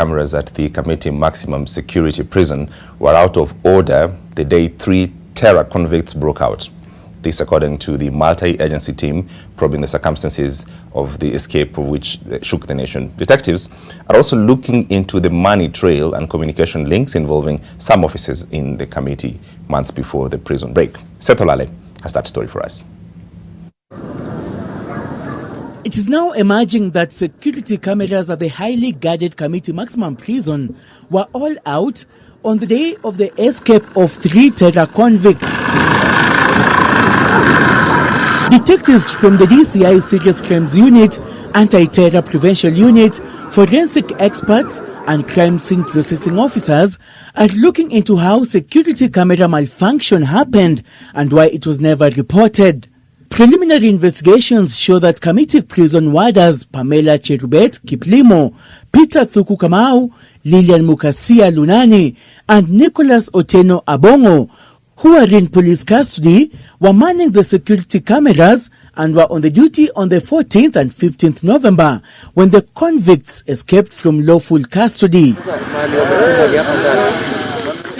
Cameras at the Kamiti maximum security prison were out of order the day 3 terror convicts broke out. This according to the multi-agency team probing the circumstances of the escape, of which shook the nation. Detectives are also looking into the money trail and communication links involving some officers in the Kamiti months before the prison break. Seth Olale has that story for us. It is now emerging that security cameras at the highly guarded Kamiti maximum prison were all out on the day of the escape of 3 terror convicts. Detectives from the DCI Serious Crimes Unit, Anti-Terror Prevention Unit, forensic experts and crime scene processing officers are looking into how security camera malfunction happened and why it was never reported. Preliminary investigations show that Kamiti prison warders Pamela Cherubet Kiplimo, Peter Thuku Kamau, Lilian Mukasia Lunani, and Nicholas Oteno Abongo, who are in police custody, were manning the security cameras and were on the duty on the 14th and 15th November when the convicts escaped from lawful custody.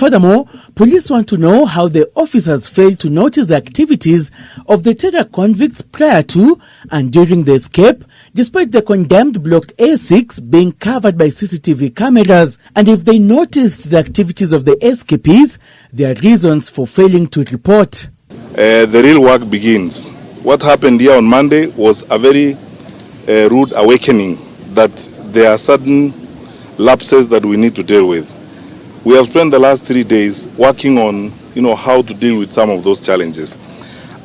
Furthermore, police want to know how the officers failed to notice the activities of the terror convicts prior to and during the escape, despite the condemned Block A6 being covered by CCTV cameras, and if they noticed the activities of the escapees, their reasons for failing to report. The real work begins. What happened here on Monday was a very rude awakening that there are certain lapses that we need to deal with. We have spent the last 3 days working on, how to deal with some of those challenges.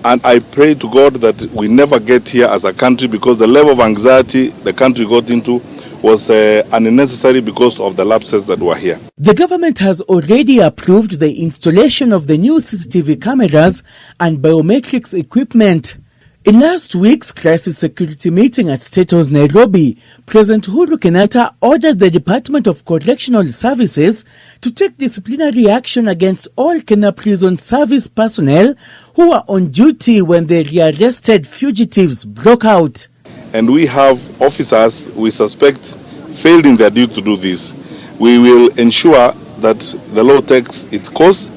And I pray to God that we never get here as a country, because the level of anxiety the country got into was unnecessary because of the lapses that were here. The government has already approved the installation of the new CCTV cameras and biometrics equipment. In last week's crisis security meeting at State House, Nairobi, President Uhuru Kenyatta ordered the Department of Correctional Services to take disciplinary action against all Kenya Prison Service personnel who were on duty when the rearrested fugitives broke out. And we have officers we suspect failed in their duty to do this. We will ensure that the law takes its course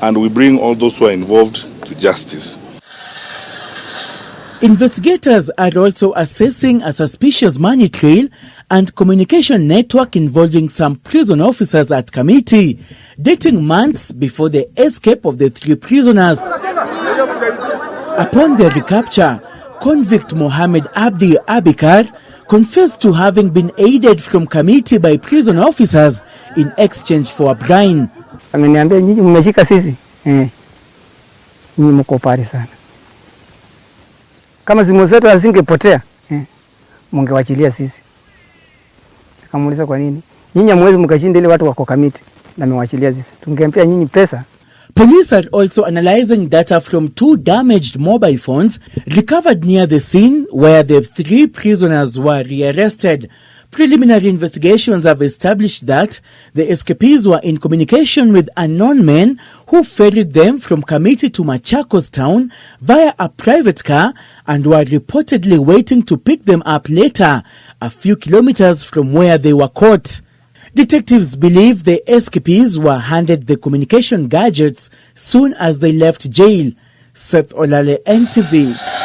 and we bring all those who are involved to justice. Investigators are also assessing a suspicious money trail and communication network involving some prison officers at Kamiti, dating months before the escape of the 3 prisoners. Upon their recapture, convict Mohammed Abdi Abikar confessed to having been aided from Kamiti by prison officers in exchange for a brine. Ameniambia nyinyi mmeshika sisi. Nyinyi mko pari sana. Kama simu zetu hazingepotea, mungewachilia sisi. Nikamuuliza kwa nini? Nyinyi hamwezi mkashinda ile watu wako Kamiti na mmewachilia sisi. Tungempea nyinyi pesa. Police are also analyzing data from 2 damaged mobile phones recovered near the scene where the 3 prisoners were rearrested. Preliminary investigations have established that the escapees were in communication with unknown men who ferried them from Kamiti to Machakos town via a private car and were reportedly waiting to pick them up later, a few kilometers from where they were caught. Detectives believe the escapees were handed the communication gadgets soon as they left jail. Seth Olale, NTV.